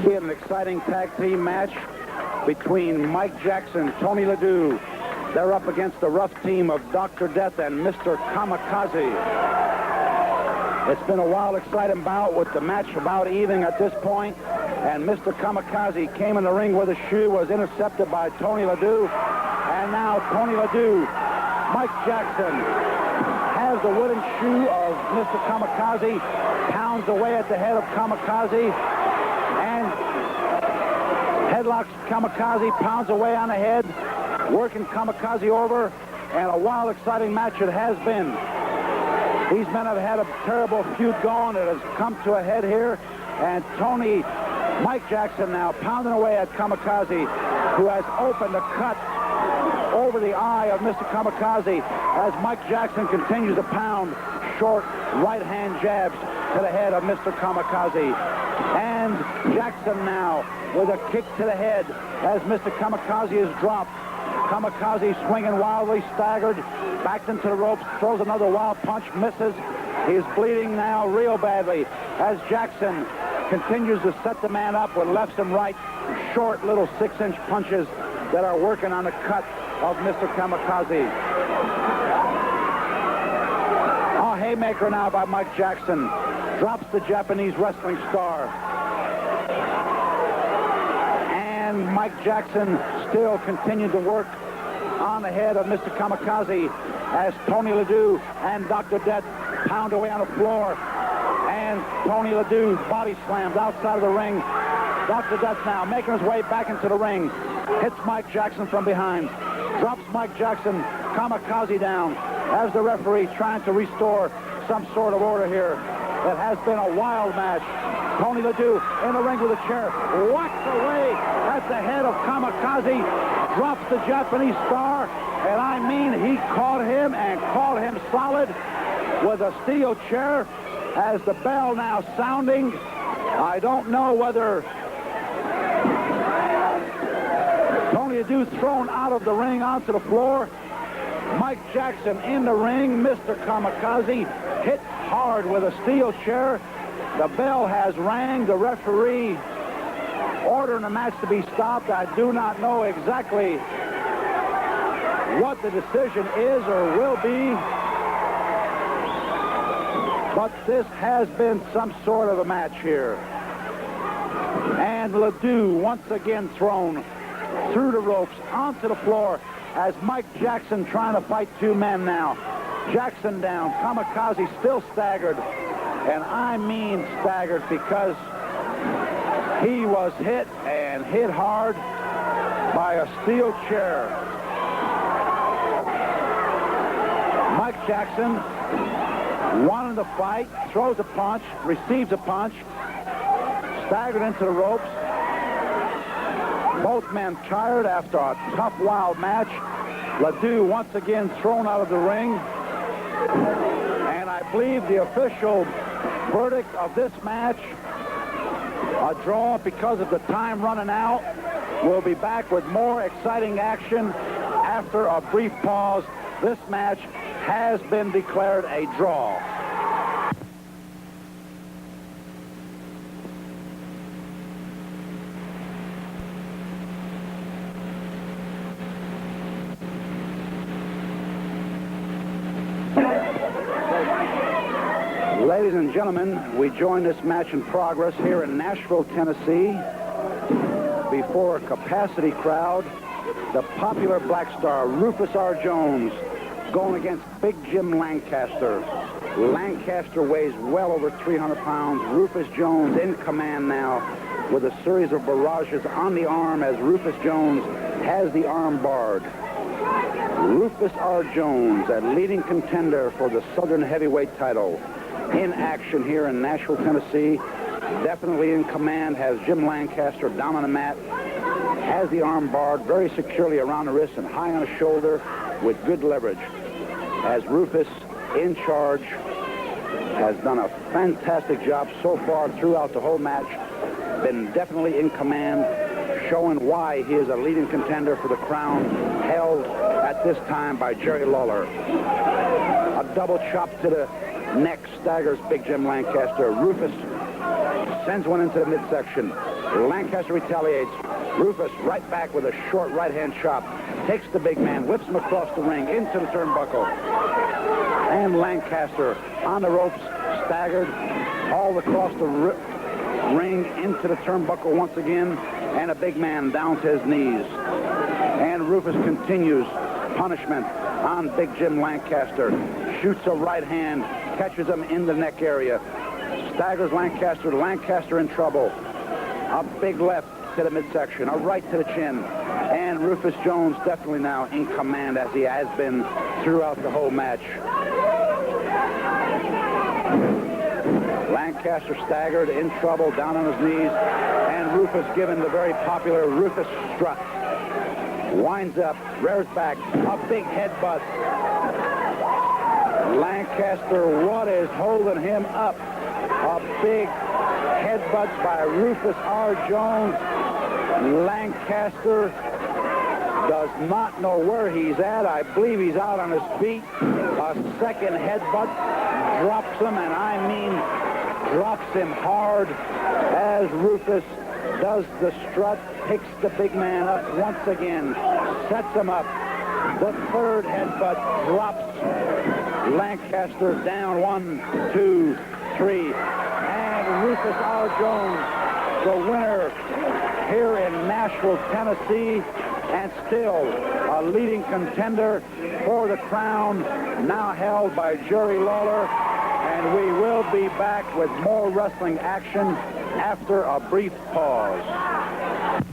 We had an exciting tag team match between Mike Jackson, Tony Ledoux. They're up against the rough team of Dr. Death and Mr. Kamikaze. It's been a wild, exciting bout with the match about even at this point. And Mr. Kamikaze came in the ring with a shoe, was intercepted by Tony Ledoux. And now Tony Ledoux, Mike Jackson, has the wooden shoe of Mr. Kamikaze, pounds away at the head of Kamikaze, and headlocks Kamikaze, pounds away on the head, working Kamikaze over, and a wild, exciting match it has been. These men have had a terrible feud going. It has come to a head here, and Mike Jackson now pounding away at Kamikaze, who has opened a cut over the eye of Mr. Kamikaze as Mike Jackson continues to pound short right-hand jabs to the head of Mr. Kamikaze. And Jackson now with a kick to the head as Mr. Kamikaze is dropped. Kamikaze swinging wildly, staggered, backed into the ropes, throws another wild punch, misses. He's bleeding now real badly as Jackson continues to set the man up with lefts and right, short little 6-inch punches that are working on the cut of Mr. Kamikaze. A haymaker now by Mike Jackson. Drops the Japanese wrestling star. And Mike Jackson still continued to work on the head of Mr. Kamikaze as Tony Ledoux and Dr. Death pound away on the floor. And Tony Ledoux body slams outside of the ring. Dr. Death now making his way back into the ring. Hits Mike Jackson from behind. Drops Mike Jackson, Kamikaze down as the referee trying to restore some sort of order here. It has been a wild match. Tony Ledoux in the ring with a chair. Whacks away at the head of Kamikaze. Drops the Japanese star. And I mean, he caught him and caught him solid with a steel chair as the bell now sounding. I don't know whether Tony Ledoux thrown out of the ring onto the floor. Mike Jackson in the ring. Mr. Kamikaze hit hard with a steel chair. The bell has rang. The referee ordering the match to be stopped. I do not know exactly what the decision is or will be, but this has been some sort of a match here. And Ledoux once again thrown through the ropes onto the floor as Mike Jackson trying to fight two men now. Jackson down, Kamikaze still staggered, and I mean staggered because he was hit and hit hard by a steel chair. Mike Jackson wanted to fight, throws a punch, receives a punch, staggered into the ropes. Both men tired after a tough, wild match. Ledoux once again thrown out of the ring. And I believe the official verdict of this match, a draw because of the time running out. We'll be back with more exciting action after a brief pause. This match has been declared a draw. Ladies and gentlemen, we join this match in progress here in Nashville, Tennessee, before a capacity crowd. The popular black star, Rufus R. Jones, going against Big Jim Lancaster. Lancaster weighs well over 300 pounds. Rufus Jones in command now with a series of barrages on the arm as Rufus Jones has the arm barred. Rufus R. Jones, a leading contender for the Southern Heavyweight title, in action here in Nashville, Tennessee. Definitely in command, has Jim Lancaster down on the mat, has the arm barred very securely around the wrist and high on the shoulder with good leverage. As Rufus, in charge, has done a fantastic job so far throughout the whole match, been definitely in command, showing why he is a leading contender for the crown held at this time by Jerry Lawler. A double chop to the neck staggers Big Jim Lancaster. Rufus sends one into the midsection. Lancaster retaliates. Rufus right back with a short right-hand chop. Takes the big man, whips him across the ring into the turnbuckle. And Lancaster on the ropes, staggered, hauled across the ring into the turnbuckle once again, and a big man down to his knees. And Rufus continues punishment on Big Jim Lancaster. Shoots a right hand, catches him in the neck area. Staggers Lancaster. Lancaster in trouble. A big left to the midsection, a right to the chin. And Rufus Jones definitely now in command, as he has been throughout the whole match. Lancaster staggered, in trouble, down on his knees, and Rufus given the very popular Rufus strut. Winds up, rears back, a big headbutt. Lancaster, what is holding him up? A big headbutt by Rufus R. Jones. Lancaster does not know where he's at. I believe he's out on his feet. A second headbutt drops him, and I mean drops him hard as Rufus does the strut, picks the big man up once again, sets him up. The third headbutt drops Lancaster down. 1, 2, 3. And Rufus R. Jones, the winner here in Nashville, Tennessee, and still a leading contender for the crown, now held by Jerry Lawler. And we will be back with more wrestling action after a brief pause.